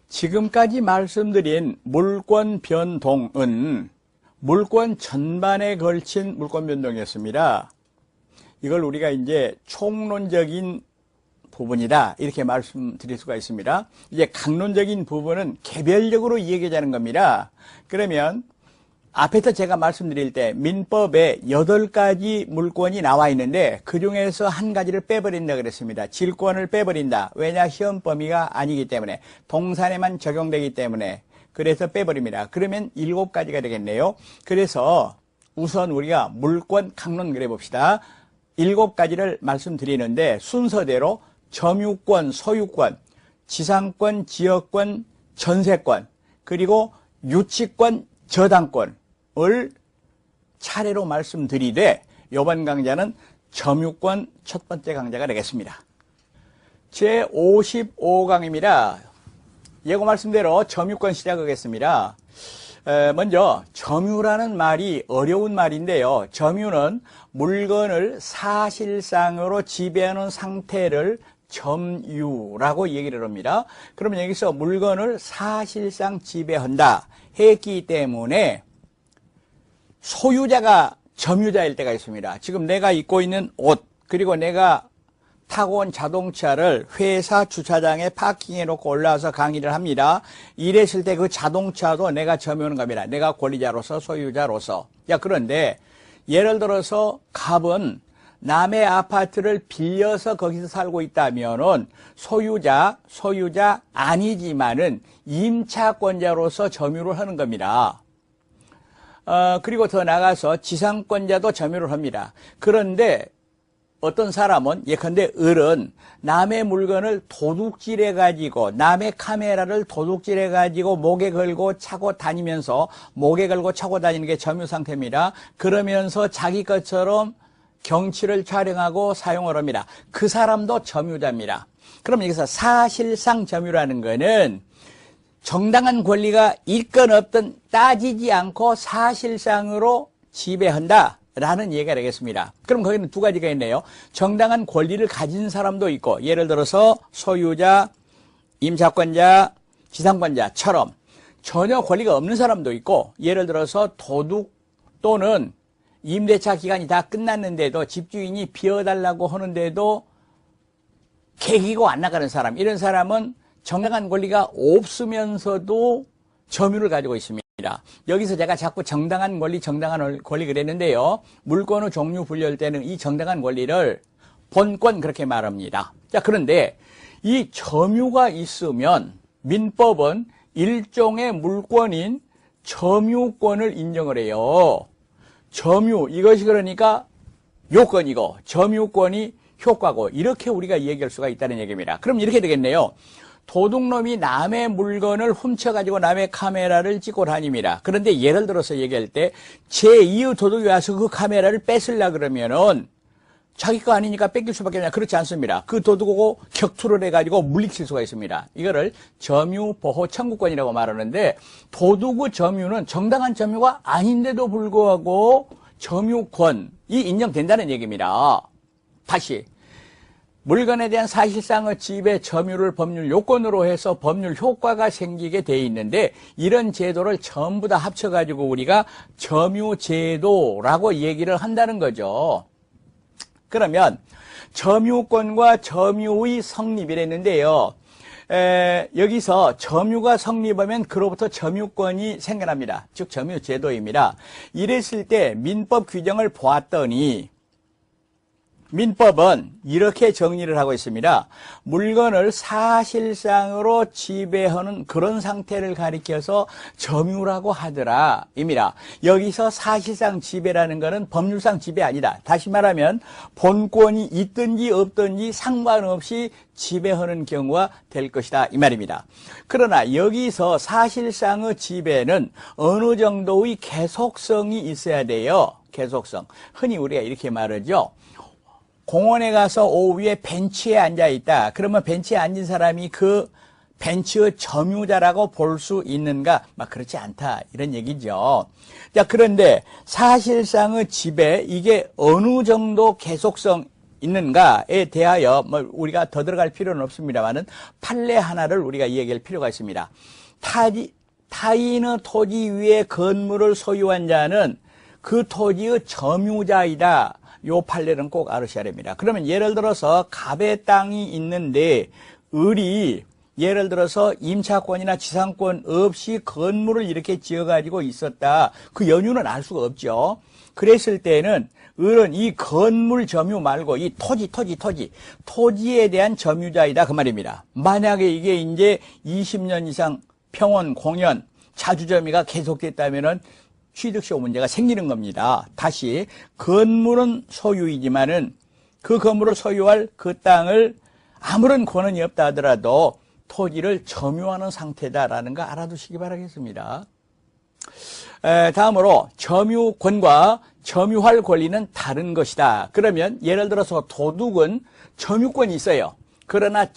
지금까지 말씀드린 물권 변동은 물권 전반에 걸친 물권 변동이었습니다. 이걸 우리가 이제 총론적인 부분이다 이렇게 말씀드릴 수가 있습니다. 이제 강론적인 부분은 개별적으로 이야기하자는 겁니다. 그러면 앞에서 제가 말씀드릴 때 민법에 8가지 물권이 나와 있는데 그 중에서 한 가지를 빼버린다 그랬습니다. 질권을 빼버린다. 왜냐? 시험 범위가 아니기 때문에 동산에만 적용되기 때문에 그래서 빼버립니다. 그러면 7가지가 되겠네요. 그래서 우선 우리가 물권 강론 그래 봅시다. 7가지를 말씀드리는데 순서대로 점유권, 소유권, 지상권, 지역권, 전세권, 그리고 유치권, 저당권을 차례로 말씀드리되 이번 강좌는 점유권 첫 번째 강좌가 되겠습니다. 제55강입니다. 예고 말씀대로 점유권 시작하겠습니다. 먼저 점유라는 말이 어려운 말인데요. 점유는 물건을 사실상으로 지배하는 상태를 점유라고 얘기를 합니다. 그러면 여기서 물건을 사실상 지배한다 했기 때문에 소유자가 점유자일 때가 있습니다. 지금 내가 입고 있는 옷 그리고 내가 타고 온 자동차를 회사 주차장에 파킹해 놓고 올라와서 강의를 합니다. 이랬을 때 그 자동차도 내가 점유하는 겁니다. 내가 권리자로서 소유자로서. 그런데 예를 들어서 갑은 남의 아파트를 빌려서 거기서 살고 있다면은 소유자 아니지만은 임차권자로서 점유를 하는 겁니다. 그리고 더 나가서 지상권자도 점유를 합니다. 그런데 어떤 사람은 예컨대 을은 남의 물건을 도둑질해 가지고 남의 카메라를 도둑질해 가지고 목에 걸고 차고 다니면서 목에 걸고 차고 다니는 게 점유 상태입니다. 그러면서 자기 것처럼 경치를 촬영하고 사용을 합니다. 그 사람도 점유자입니다. 그럼 여기서 사실상 점유라는 거는 정당한 권리가 있건 없든 따지지 않고 사실상으로 지배한다 라는 얘기가 되겠습니다. 그럼 거기는 두 가지가 있네요. 정당한 권리를 가진 사람도 있고 예를 들어서 소유자, 임차권자, 지상권자처럼 전혀 권리가 없는 사람도 있고 예를 들어서 도둑 또는 임대차 기간이 다 끝났는데도 집주인이 비워달라고 하는데도 개기고 안 나가는 사람, 이런 사람은 정당한 권리가 없으면서도 점유를 가지고 있습니다. 여기서 제가 자꾸 정당한 권리 그랬는데요. 물권의 종류 분류할 때는 이 정당한 권리를 본권 그렇게 말합니다. 그런데 이 점유가 있으면 민법은 일종의 물권인 점유권을 인정을 해요. 점유, 이것이 그러니까 요건이고 점유권이 효과고 이렇게 우리가 얘기할 수가 있다는 얘기입니다. 그럼 이렇게 되겠네요. 도둑놈이 남의 물건을 훔쳐가지고 남의 카메라를 찍고 다닙니다. 그런데 예를 들어서 얘기할 때 제2의 도둑이 와서 그 카메라를 뺏으려고 그러면은 자기 거 아니니까 뺏길 수밖에 없냐. 그렇지 않습니다. 그 도둑하고 격투를 해가지고 물리칠 수가 있습니다. 이거를 점유보호 청구권이라고 말하는데 도둑의 점유는 정당한 점유가 아닌데도 불구하고 점유권이 인정된다는 얘기입니다. 다시 물건에 대한 사실상의 지배 점유를 법률 요건으로 해서 법률 효과가 생기게 돼 있는데 이런 제도를 전부 다 합쳐가지고 우리가 점유제도라고 얘기를 한다는 거죠. 그러면 점유권과 점유의 성립이랬는데요. 여기서 점유가 성립하면 그로부터 점유권이 생겨납니다. 즉 점유제도입니다. 이랬을 때 민법 규정을 보았더니 민법은 이렇게 정리를 하고 있습니다. 물건을 사실상으로 지배하는 그런 상태를 가리켜서 점유라고 하더라 입니다. 여기서 사실상 지배라는 것은 법률상 지배 아니다. 다시 말하면 본권이 있든지 없든지 상관없이 지배하는 경우가 될 것이다 이 말입니다. 그러나 여기서 사실상의 지배는 어느 정도의 계속성이 있어야 돼요. 계속성. 흔히 우리가 이렇게 말하죠. 공원에 가서 오후에 벤치에 앉아있다. 그러면 벤치에 앉은 사람이 그 벤치의 점유자라고 볼 수 있는가? 그렇지 않다. 이런 얘기죠. 자, 그런데 사실상의 지배, 이게 어느 정도 계속성 있는가에 대하여 뭐 우리가 더 들어갈 필요는 없습니다만은 판례 하나를 우리가 얘기할 필요가 있습니다. 타인의 토지 위에 건물을 소유한 자는 그 토지의 점유자이다. 요 판례는 꼭 알으셔야 됩니다. 그러면 예를 들어서 갑의 땅이 있는데 을이 예를 들어서 임차권이나 지상권 없이 건물을 이렇게 지어가지고 있었다. 그 연유는 알 수가 없죠. 그랬을 때는 을은 이 건물 점유 말고 이 토지에 대한 점유자이다. 그 말입니다. 만약에 이게 이제 20년 이상 평원, 공연, 자주점유가 계속됐다면은 취득세 문제가 생기는 겁니다. 다시 건물은 소유이지만은 그 건물을 소유할 그 땅을 아무런 권한이 없다 하더라도 토지를 점유하는 상태다라는 거 알아두시기 바라겠습니다. 다음으로 점유권과 점유할 권리는 다른 것이다. 그러면 예를 들어서 도둑은 점유권이 있어요. 그러나